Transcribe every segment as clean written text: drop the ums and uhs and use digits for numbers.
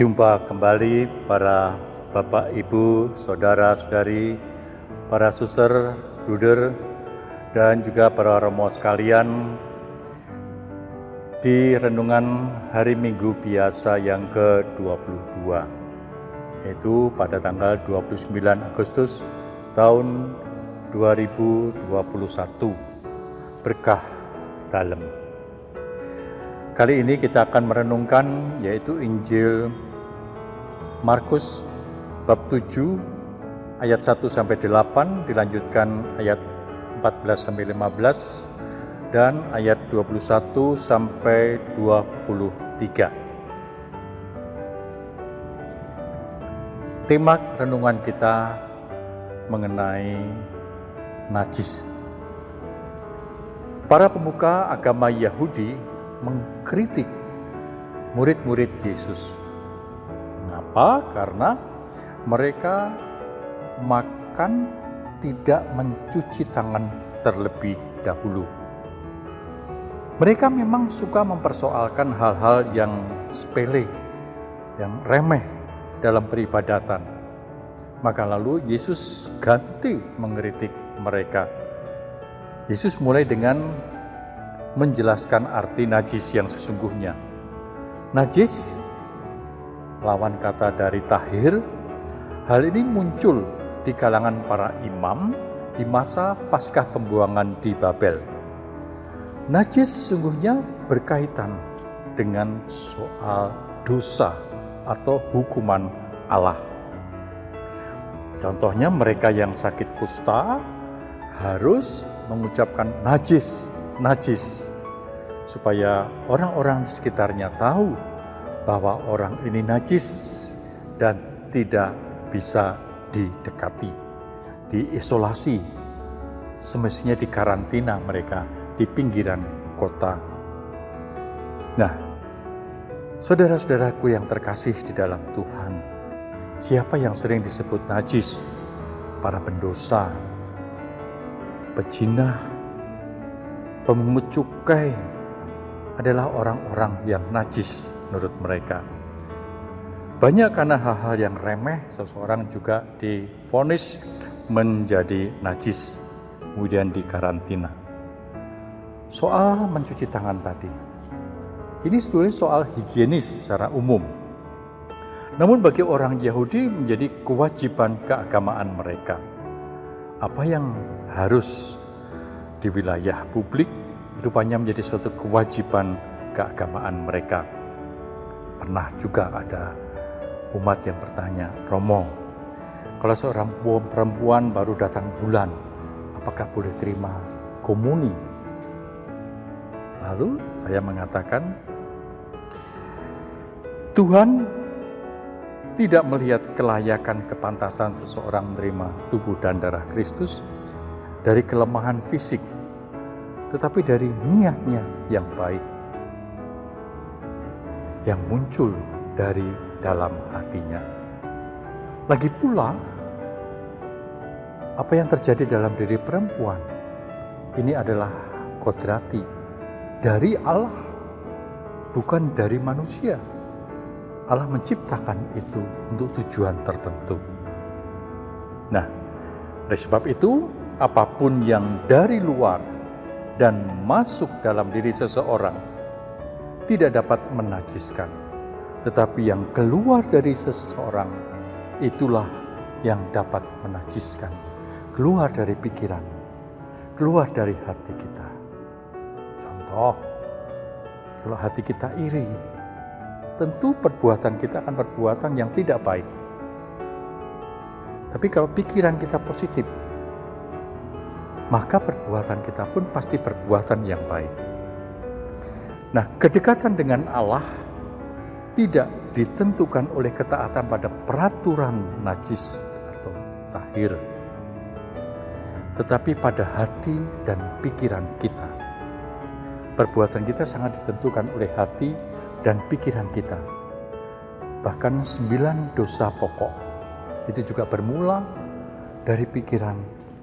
Berjumpa kembali para Bapak, Ibu, Saudara-saudari, para suster, bruder, dan juga para romo sekalian di renungan hari Minggu biasa yang ke-22, yaitu pada tanggal 29 Agustus tahun 2021, berkah dalam. Kali ini kita akan merenungkan yaitu Injil Markus bab 7 ayat 1-8, dilanjutkan ayat 14-15 dan ayat 21-23. Tema renungan kita mengenai najis. Para pemuka agama Yahudi mengkritik murid-murid Yesus. Mengapa? Karena mereka makan tidak mencuci tangan terlebih dahulu. Mereka memang suka mempersoalkan hal-hal yang sepele, yang remeh dalam peribadatan. Maka lalu Yesus ganti mengkritik mereka. Yesus mulai dengan menjelaskan arti najis yang sesungguhnya. Najis, lawan kata dari tahir, hal ini muncul di kalangan para imam di masa Paskah pembuangan di Babel. Najis sesungguhnya berkaitan dengan soal dosa atau hukuman Allah. Contohnya mereka yang sakit kusta harus mengucapkan najis, najis, supaya orang-orang di sekitarnya tahu bahwa orang ini najis dan tidak bisa didekati, diisolasi, semestinya dikarantina mereka di pinggiran kota. Nah, saudara-saudaraku yang terkasih di dalam Tuhan, siapa yang sering disebut najis? Para pendosa, pejinah, pemungut cukai adalah orang-orang yang najis menurut mereka. Banyak karena hal-hal yang remeh, seseorang juga divonis menjadi najis, kemudian dikarantina. Soal mencuci tangan tadi, ini sebetulnya soal higienis secara umum. Namun bagi orang Yahudi menjadi kewajiban keagamaan mereka. Apa yang harus di wilayah publik rupanya menjadi suatu kewajiban keagamaan mereka. Pernah juga ada umat yang bertanya, Romo, kalau seorang perempuan baru datang bulan, apakah boleh terima komuni? Lalu saya mengatakan, Tuhan tidak melihat kelayakan kepantasan seseorang menerima tubuh dan darah Kristus dari kelemahan fisik, tetapi dari niatnya yang baik, yang muncul dari dalam hatinya. Lagi pula, apa yang terjadi dalam diri perempuan, ini adalah kodrati dari Allah, bukan dari manusia. Allah menciptakan itu untuk tujuan tertentu. Nah, oleh sebab itu, apapun yang dari luar dan masuk dalam diri seseorang tidak dapat menajiskan, tetapi yang keluar dari seseorang itulah yang dapat menajiskan, keluar dari pikiran, keluar dari hati kita. Contoh, kalau hati kita iri, tentu perbuatan kita akan perbuatan yang tidak baik. Tapi kalau pikiran kita positif, maka perbuatan kita pun pasti perbuatan yang baik. Nah, kedekatan dengan Allah tidak ditentukan oleh ketaatan pada peraturan najis atau tahir, tetapi pada hati dan pikiran kita. Perbuatan kita sangat ditentukan oleh hati dan pikiran kita. Bahkan 9 dosa pokok itu juga bermula dari pikiran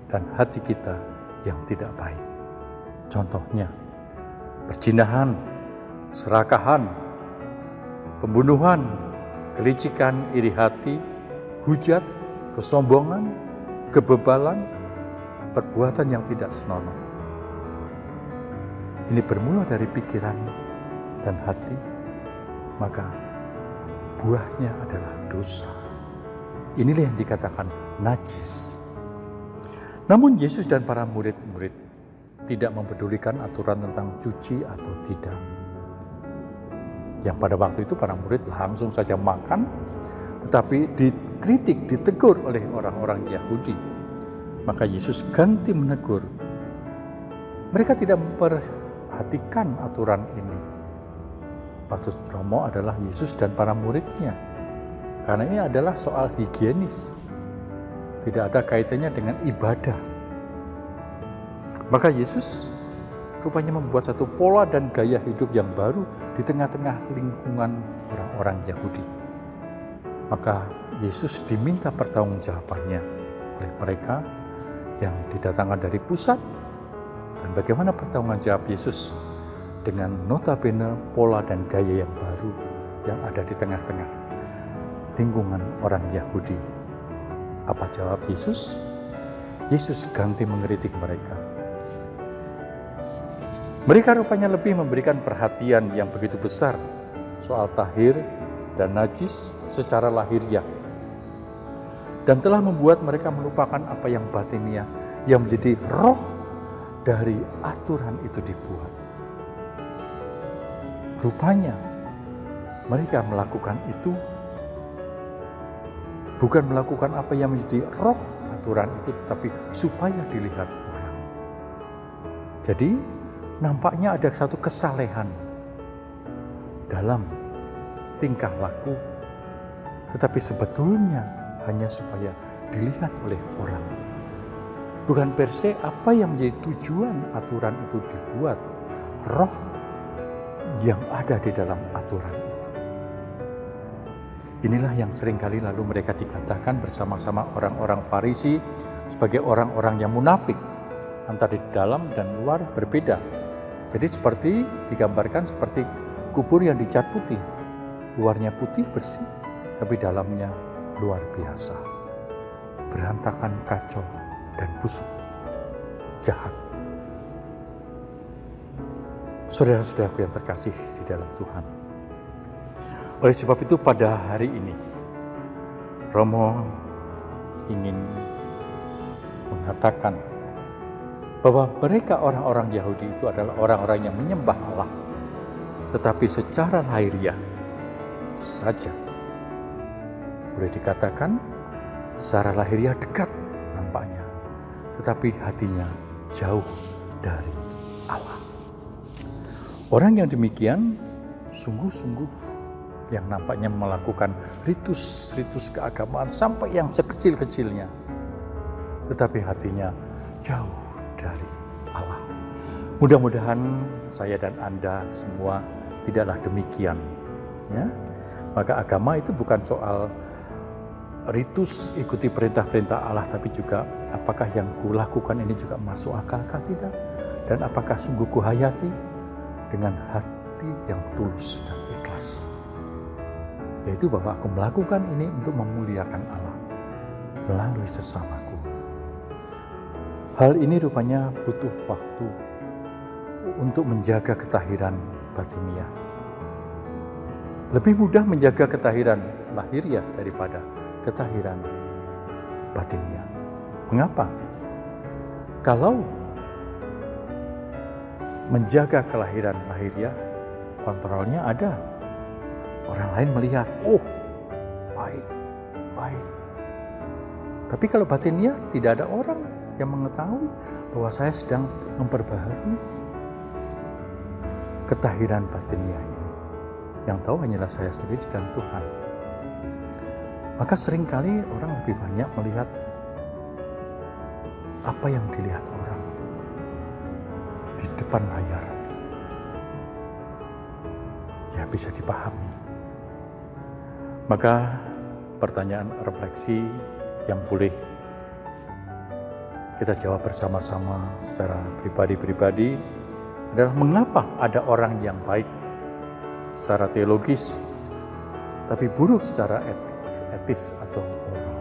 dan hati kita yang tidak baik. Contohnya, perzinahan, serakahan, pembunuhan, kelicikan, iri hati, hujat, kesombongan, kebebalan, perbuatan yang tidak senonoh. Ini bermula dari pikiran dan hati, maka buahnya adalah dosa. Inilah yang dikatakan najis. Namun Yesus dan para murid-murid tidak mempedulikan aturan tentang cuci atau tidak. Yang pada waktu itu para murid langsung saja makan, tetapi dikritik, ditegur oleh orang-orang Yahudi. Maka Yesus ganti menegur. Mereka tidak memperhatikan aturan ini. Maksud Romo adalah Yesus dan para muridnya. Karena ini adalah soal higienis. Tidak ada kaitannya dengan ibadah. Maka Yesus rupanya membuat satu pola dan gaya hidup yang baru di tengah-tengah lingkungan orang-orang Yahudi. Maka Yesus diminta pertanggungjawabannya oleh mereka yang didatangkan dari pusat. Dan bagaimana pertanggungjawab Yesus dengan notabene pola dan gaya yang baru yang ada di tengah-tengah lingkungan orang Yahudi. Apa jawab Yesus? Yesus ganti mengkritik mereka. Mereka rupanya lebih memberikan perhatian yang begitu besar soal tahir dan najis secara lahiriah. Dan telah membuat mereka melupakan apa yang batiniah, yang menjadi roh dari aturan itu dibuat. Rupanya mereka melakukan itu bukan melakukan apa yang menjadi roh aturan itu, tetapi supaya dilihat orang. Jadi nampaknya ada satu kesalehan dalam tingkah laku, tetapi sebetulnya hanya supaya dilihat oleh orang. Bukan per se apa yang menjadi tujuan aturan itu dibuat, roh yang ada di dalam aturan itu. Inilah yang seringkali lalu mereka dikatakan bersama-sama orang-orang Farisi sebagai orang-orang yang munafik, antara di dalam dan luar berbeda. Jadi seperti digambarkan seperti kubur yang dicat putih. Luarnya putih bersih, tapi dalamnya luar biasa. Berantakan, kacau, dan busuk. Jahat. Saudara-saudaraku yang terkasih di dalam Tuhan. Oleh sebab itu pada hari ini, Romo ingin mengatakan bahwa mereka orang-orang Yahudi itu adalah orang-orang yang menyembah Allah. Tetapi secara lahiriah saja. Boleh dikatakan secara lahiriah dekat nampaknya. Tetapi hatinya jauh dari Allah. Orang yang demikian sungguh-sungguh yang nampaknya melakukan ritus-ritus keagamaan sampai yang sekecil-kecilnya. Tetapi hatinya jauh dari Allah. Mudah-mudahan saya dan Anda semua tidaklah demikian. Ya? Maka agama itu bukan soal ritus ikuti perintah-perintah Allah, tapi juga apakah yang kulakukan ini juga masuk akalkah tidak? Dan apakah sungguh kuhayati dengan hati yang tulus dan ikhlas? Yaitu bahwa aku melakukan ini untuk memuliakan Allah melalui sesamaku. Hal ini rupanya butuh waktu untuk menjaga ketahiran batiniah. Lebih mudah menjaga ketahiran lahiriah daripada ketahiran batiniah. Mengapa? Kalau menjaga kelahiran lahiriah, kontrolnya ada. Orang lain melihat, oh baik. Tapi kalau batiniah tidak ada orang yang mengetahui bahwa saya sedang memperbaharui ketahiran batiniah ini. Yang tahu hanyalah saya sendiri dan Tuhan. Maka seringkali orang lebih banyak melihat apa yang dilihat orang di depan layar. Ya bisa dipahami. Maka pertanyaan refleksi yang boleh kita jawab bersama-sama secara pribadi-pribadi adalah mengapa ada orang yang baik secara teologis tapi buruk secara etis atau moral.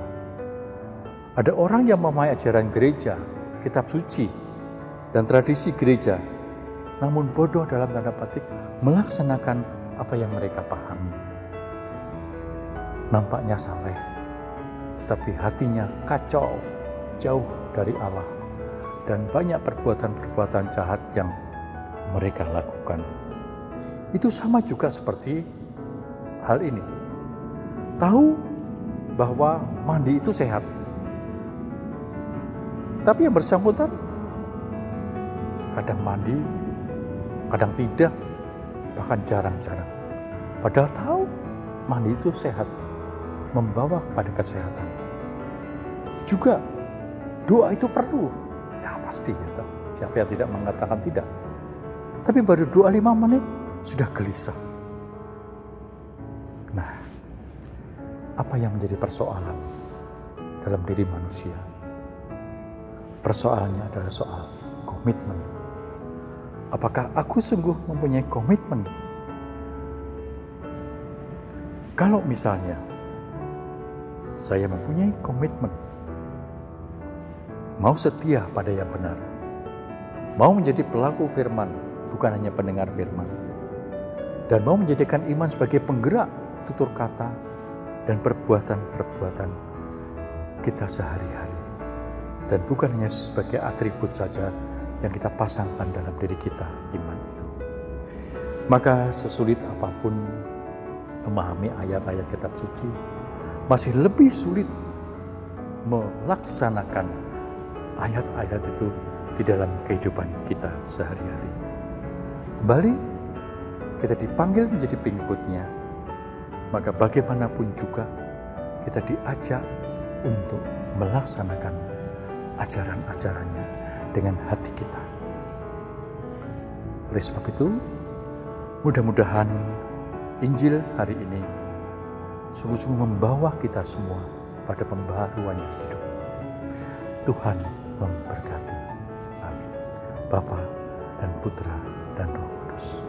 Ada orang yang memahami ajaran gereja, kitab suci, dan tradisi gereja, namun bodoh dalam tanda petik melaksanakan apa yang mereka pahami. Nampaknya saleh, tetapi hatinya kacau, jauh dari Allah, dan banyak perbuatan-perbuatan jahat yang mereka lakukan. Itu sama juga seperti hal ini. Tahu bahwa mandi itu sehat, tapi yang bersangkutan kadang mandi, kadang tidak, bahkan jarang-jarang. Padahal tahu mandi itu sehat, membawa pada kesehatan. Juga doa itu perlu, ya pasti ya, siapa yang tidak mengatakan tidak. Tapi baru doa 5 menit sudah gelisah. Nah, apa yang menjadi persoalan dalam diri manusia? Persoalannya adalah soal komitmen. Apakah aku sungguh mempunyai komitmen? Kalau misalnya saya mempunyai komitmen, mau setia pada yang benar, mau menjadi pelaku firman, bukan hanya pendengar firman, dan mau menjadikan iman sebagai penggerak tutur kata dan perbuatan-perbuatan kita sehari-hari, dan bukan hanya sebagai atribut saja yang kita pasangkan dalam diri kita, iman itu. Maka sesulit apapun memahami ayat-ayat kitab suci, masih lebih sulit melaksanakan ayat-ayat itu di dalam kehidupan kita sehari-hari. Kembali, kita dipanggil menjadi pengikutnya, maka bagaimanapun juga kita diajak untuk melaksanakan ajaran-ajarannya dengan hati kita. Oleh sebab itu, mudah-mudahan Injil hari ini sungguh-sungguh membawa kita semua pada pembaharuan hidup. Tuhan memberkati. Amin. Bapa dan Putra dan Roh Kudus.